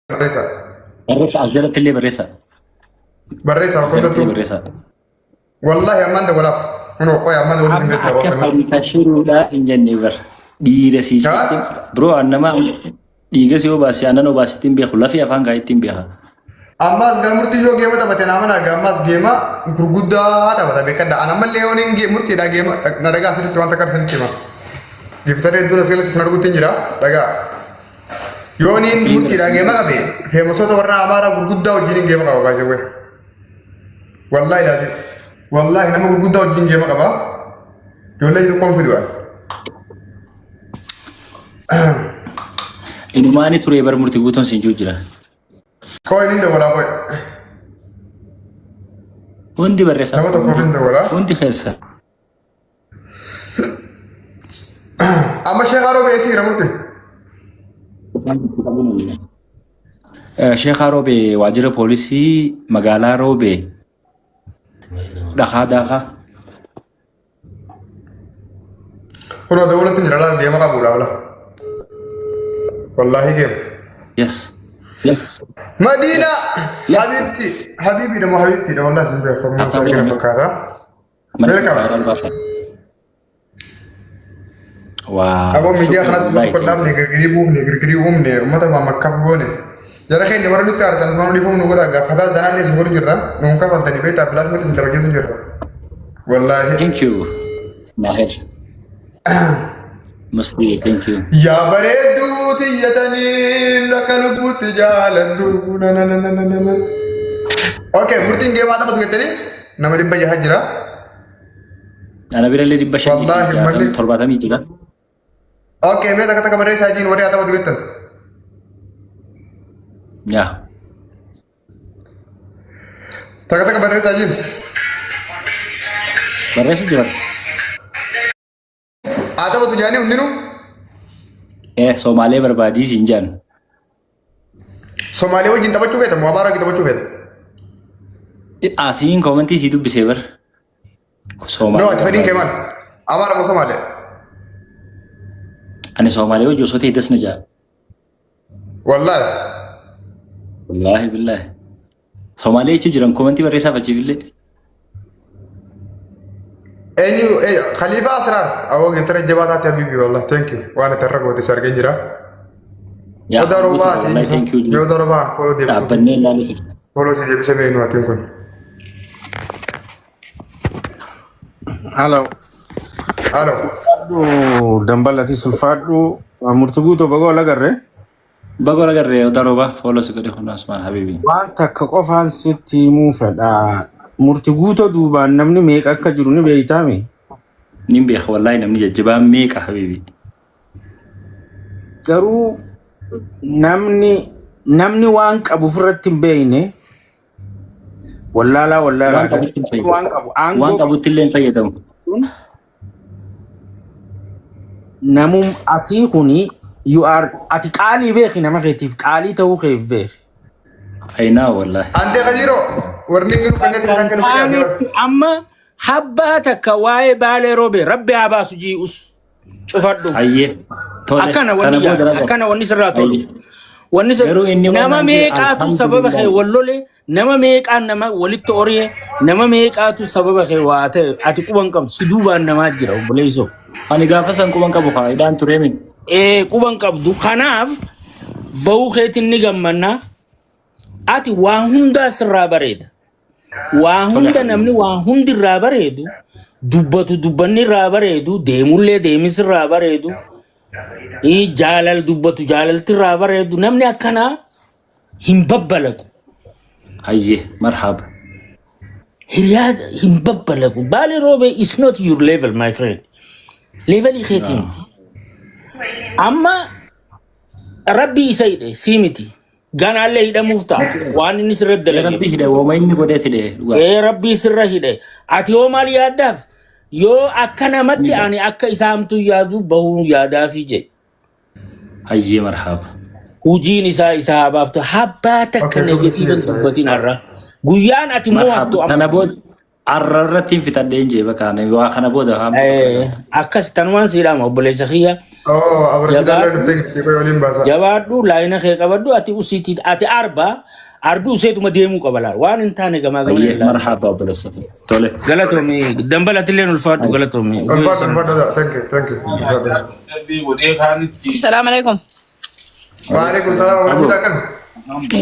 بريسا بريسا عزلت اللي بريسا كنت بريسا والله يا مان ده ولا من وقوي يا مان ده ولا تنسى والله كشرو لا إنجني بر دي رسيج برو أنا ما ديجا سيو بس أنا نو بس تيم بيخو لا في أفان قاعد تيم بيها أماس gamurti yo game ta batena mana gamas game gurgudda ta bata be kada anamma leonin game murti da game na daga sirri to anta kar santi ma giftare dura sele tisna gutin jira daga yonin murti da game ka be famous to warna amara gurgudda wajin game ka ba jewe wallahi lazim wallahi nama gurgudda wajin game ka ba yolle itu confident ini mani turu ebar murti guton sinju jira kau ini dah wala kau undi berresa nama tu kau ini dah wala undi khesa amma shekaro be esi ramurti shekaro be wajira polisi magala robe daha kono dawla tu jira la game ka bula wala wallahi game yes مدينة حبيبي ده ما حبيبتي ده والله سنبه فرمان سرقنا فكارا ملكا أبو ميديا خلاص بقولام نيجري بوم نه متى ما مكبونه جرا خير نمر لو تار تنس ما نفهم نقول أجا فدا زنا ليس بقول جرا نونكا فلتني بيت أفلاس ملي سنتر بجيس جرا والله thank you ناهر مستي thank you يا بريدو تيجتني لكن بوت جالندو نا نا نا نا نا نا اوكي مرتين جيم هذا بتقول تاني نمر يبقى هجرة أنا بيرلي دي بشر والله مالي تربة مي جلا اوكي ماذا كتك بري ساجين وري هذا بتقول تاني يا تكتك بري ساجين بريسو جلا هذا بتقول جاني وندينو Somali berbadi Sinjan. Somali wajin tabat cubet, mau apa kita cubet? Asing komenti situ bisa ber. Somali. No, tapi ini keman. Amar mau Somali. Ane Somali itu justru tidak senaja. Wallah. Wallahi billah. Somali itu jarang komenti berisa baca billah. Enyu Khalifa Asrar, awak kita jabatan terbibi wallah, thank you. Wana terrago di sarga jira. Ya. Udaroba, thank you. Ya udaroba, follow dia. Apa nih lalu? Follow si dia bisa main watin kun. Halo. Halo. Aduh, dambalati sulfatu murtugu to bago lagarre. Bago lagarre udaroba follow sekali khuna Osman Habibi. Wanta ka qofan sitti mu fada. Murtugu to duba namni meeq akka jiru ni beeytame. Nimbe wallahi namni jajjaba meeq Habibi. Garuu namni waan qabu furratti beeyne. Wallala waan qabu tilleen fayyadamu. Namum ati khuni you are ati qali beekhi nama keetiif qali ta'uu keef beekhi. Ayna wallahi. Ante Khajiro, warning itu kan kita kan kita. Amma habbata kawaye bale robe rabbi abasu ji us cufaddu. Ayye. Akana wani sirrato. Wani nama meeqatu sababa khay wallole nama meeqan nama walitti oriye nama meeqatu sababa khay waate ati quban qab siduba nama jira obboleeso. Ani gaafasan quban qabu faayidaan tureemin. Quban qabdu kanaaf bahu khaytin ni gammanna ati waan hunda sirraa bareeda. Waan hunda namni waan hundi irraa bareedu dubbatu dubbanni irraa bareedu deemullee deemis irraa bareedu jaalal dubbatu jaalalti irraa bareedu namni akkana hin babbalagu. Ayye marhaba. Hiriyaad hin babbalagu. Baale roobe is not your level my friend. Level ikeeti miti. Amma rabbi isa hidhe sii miti. Ganaalee hidhamuuf ta'a waan inni sirra dalage. Rabbi hidhe wooma inni godheeti hidhe. Rabbi sirra hidhe. Ati hoo maal yaaddaaf? Yoo akka namatti ani akka isaamtu yaadu bahuu yaadaafi jedhe. Ayye marhaba. Hojiin isaa habaaftu habbaa takka negatiivan dubbatiin har'a. Guyyaan ati mo'attu amma. Kana booda arrarratti hin fitadheen jee bakka waa kana booda akkas tanumaan siidhaama obboleessa kiyya. abartiidhaan dhuftee girtii koo waliin baasa. Jabaadhu laayina kee qabadhu ati usiitii ati arbi useetuma deemuu qaba laal waan hin taane gamaa gamaa marhaba obboleessa tole galatoomi dambalatillee ulfaadhu galatoomi. Thank you. Assalamu alaikum. Waalaikum salaam wa rahmatullahi kan.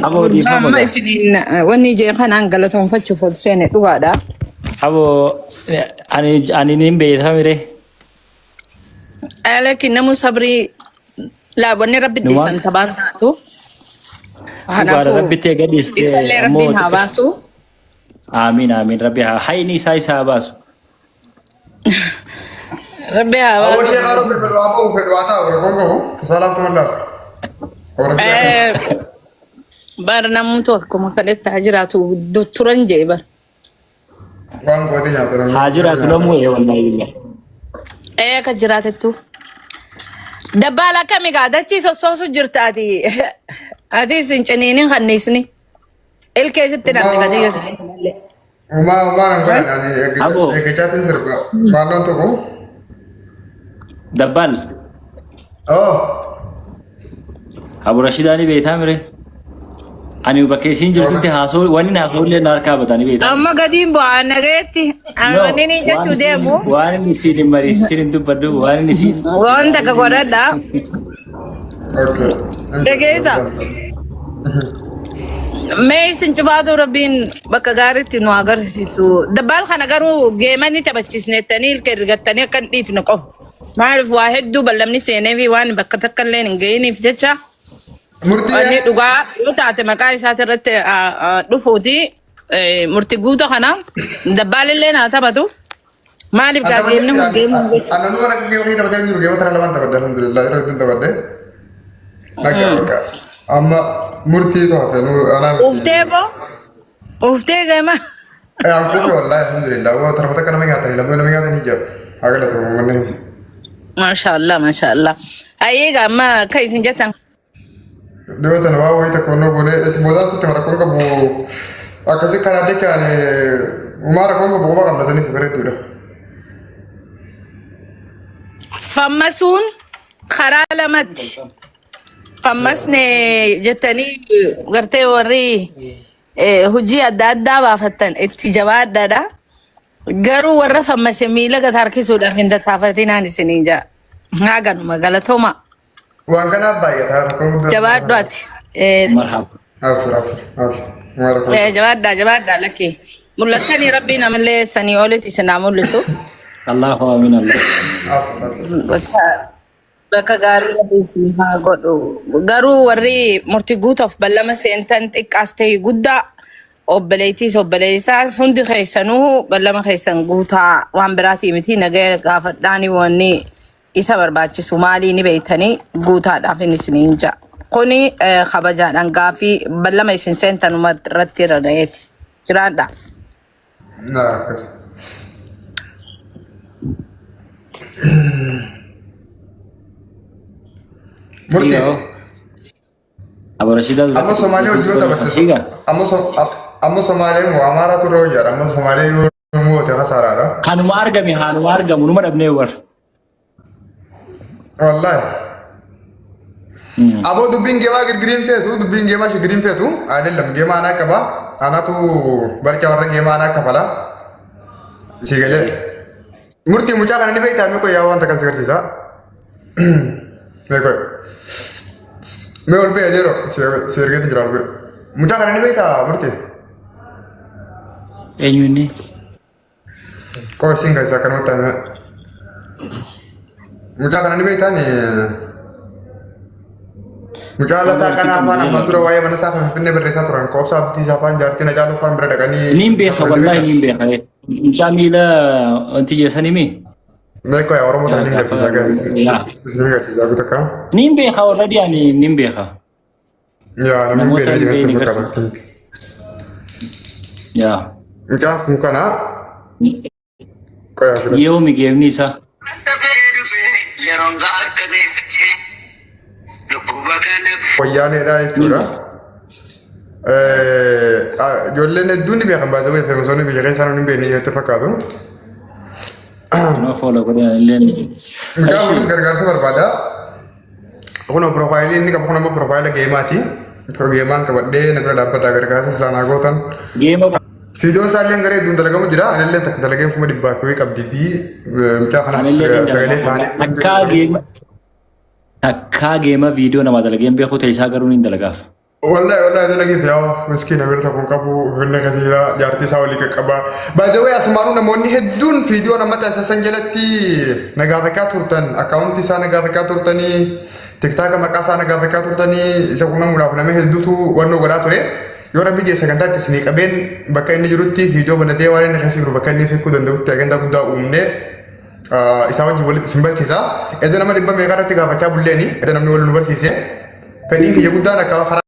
abo di Amma famoda isin wanni je kanaan galatoonfachuuf ol seene dhugaadha. abo ani nin beekamire Laakiin namu sabrii laabonni rabbi dhiisan tabaan taatu. Dhugaadha rabbitti eegadhiiste Isallee rabbiin haa baasu. amiin amiin rabbi haa hayni isaa baasu Rabbi haa Awwa baasu. shee qaru fedhu haa ta'u rakkoon qabu tasaalaa tumallaan. Bar namtu akkuma kadhatti haa jiraatu turan jee bar. Waan gootii nyaata. haa jiraatu namuu wallahi billahi Ka jiraatettu. Dabbaala akkami gaadachii sossoosu jirtaati. Ati isin ciniiniin kanniisni. Ilkeessitti namni gadi yoosini. Umaa nan godhan Abo. eeggachaatiin sirba maalloon tokko. dabbal abo rashidaani beekamire ani bakka isiin jirtutti haasoo wani naasoolee na harkaa batanii beekama Amma gadiin bu'aa nagayetti. Wanni ni jechuu deemu. waan inni siin mariisin hin dubbadhu waan inni siin Waan takka godhadha. Dhageessa. Mee isin cufaatu rabbiin bakka gaariitti nu agarsiisu. Dabbaal kana garuu geemanii taphachiisneettanii ilka ergattanii akka hin dhiifne qofa. Maaliif waa hedduu bal'amni seenee fi waan bakka takka illee hin ga'iniif jecha. Wanni Murtii dhugaa yoo taate maqaa isaati irratti dhufuuti murtii guutuu kana dabbaalillee naa taphatu. Maaliif gaageemni kun geemuu gosa. Annan waan akka geemanii taphatee jiru geema tara lamaan taphadde alhamdulillah yeroo hedduun taphadde. Nagaa bakka amma murtii to'ate nu anaan. Uftee geema. Aan kuufee wallahi alhamdulillah waa tara bakka nama nyaatanii lammii nama nyaatanii jiru. Haa galatu uummanni. Mashallah. Ayeega amma kan isin jettan. Dhiyootan waa wayii takka onnoo goonee boodaan sutti rakkoon qabu akkasii karaa deekaan uumaa rakkoon qabu qofa qabna saniif bareedduudha. Fammasuun karaa lamatti. Fammasne jettanii gartee warri hojii adda addaa baafattan itti jabaadhaadha. Garuu warra fammase miila gad harkisuudhaaf hin tattaafatinaan isiniin jaa. Haa ganuma galatooma. Waan kanaaf baay'ata rakkoon guddaa. Jabaadhu ati. marhaba Abshir. Jabaadhaa lakkee. Mul'attanii rabbiin amallee sanii olitti isinaa mul'isu. allahu amiin allah Bakka gaarii rabbiin isiniif haa godhu. Garuu warri murtii guutuuf ballama seentan xiqqaas ta'e guddaa obboleettiis obboleessaas hundi keessanuu ballama keessan guutaa waan biraatii miti nagaya gaafadhaanii wanni isa barbaachisu maalii ni beektanii guutaadhaaf inni isiniin ja'a. Kuni kabajaadhaan gaafii ballama isin seentanuma irratti irra dhayeeti. Jiraadha. Naa akkas. Murtii. abo rashidaa Amma Somaalee hojii yoo taphatte amma Somaalee moo Amaaraatu irra hojjaadha amma Somaalee yoo moote hasaaraadha. kanuma argame haanuma argamu numa dhabnee war Wallahi. Aboo dubbiin geemaa girgiriin feetu dubbiin geemaa shigiriin feetu adeellam geemaa anaa qaba anaatu barcaa warra geemaa anaa kafala si galee murtii mucaa kana ni beektaa mee qoyyaa wanta kan si garsiisa mee qoy mee ol bee jedho si ergeetti jira ol bee mucaa kana ni beektaa murtii eenyu inni qoy siin kan isa akkanumatti taa'ime mucaa kana ni beektaa ni mucaa lataa kana afaan amma dura waa'ee mana isaa finfinnee barreessaa turan qoobsaa abdii isaa afaan jaartii na jaalu afaan bira dhaqanii niin beeka wallahi niin beeka mucaa miila wanti jeesanimi Meeko yaa Oromoo tana ni garsiisaa gaasiis. Ni garsiisaa guutuu akka. niin beeka already ani niin beeka Yaa namni Namoota beelaa hin jirtu beekne fakkaata. yaa Mucaa kun kana qoyaa fila. yoo migeemni isaa Wayyaaneedha jechuudha. Ijoolleen hedduun ni beekan baasee wayii feemisoonni biyya keessaa namni beekni jirtu fakkaatu. nama foola godhan illee Mucaan kunis gargaarsa barbaada. Kun profile ini kamu nama profile game mati. Program kabadde nagara dapat agar kasih selana gotan. Game Video saya yang gara itu dalam kamu jira, ane tak dalam game kamu dibahas kau kabdi pi, macam mana Takka game video nama dalam game aku tak isa karunin dalagaf. Wallahi itu lagi dia, miskin agar tak kamu hendak kasih jira, jarti sawali ke kaba. By the way, asmanu nama ni hedun video nama tak sesanjalati, negara turtan, account isa negara turtani, TikTok makasa negara turtani, sekunang mula nama hedu tu warna gara tu Yo rabbi je saganta tisni kaben bakka inni jirutti video banate wale ne khasiru bakka inni fikku dandu tagenda kunda umne isawan ji wolit simbartisa edana ma dibba me garati ga facha bulleni edana mi wol nubarsise fedin ke jugudana ka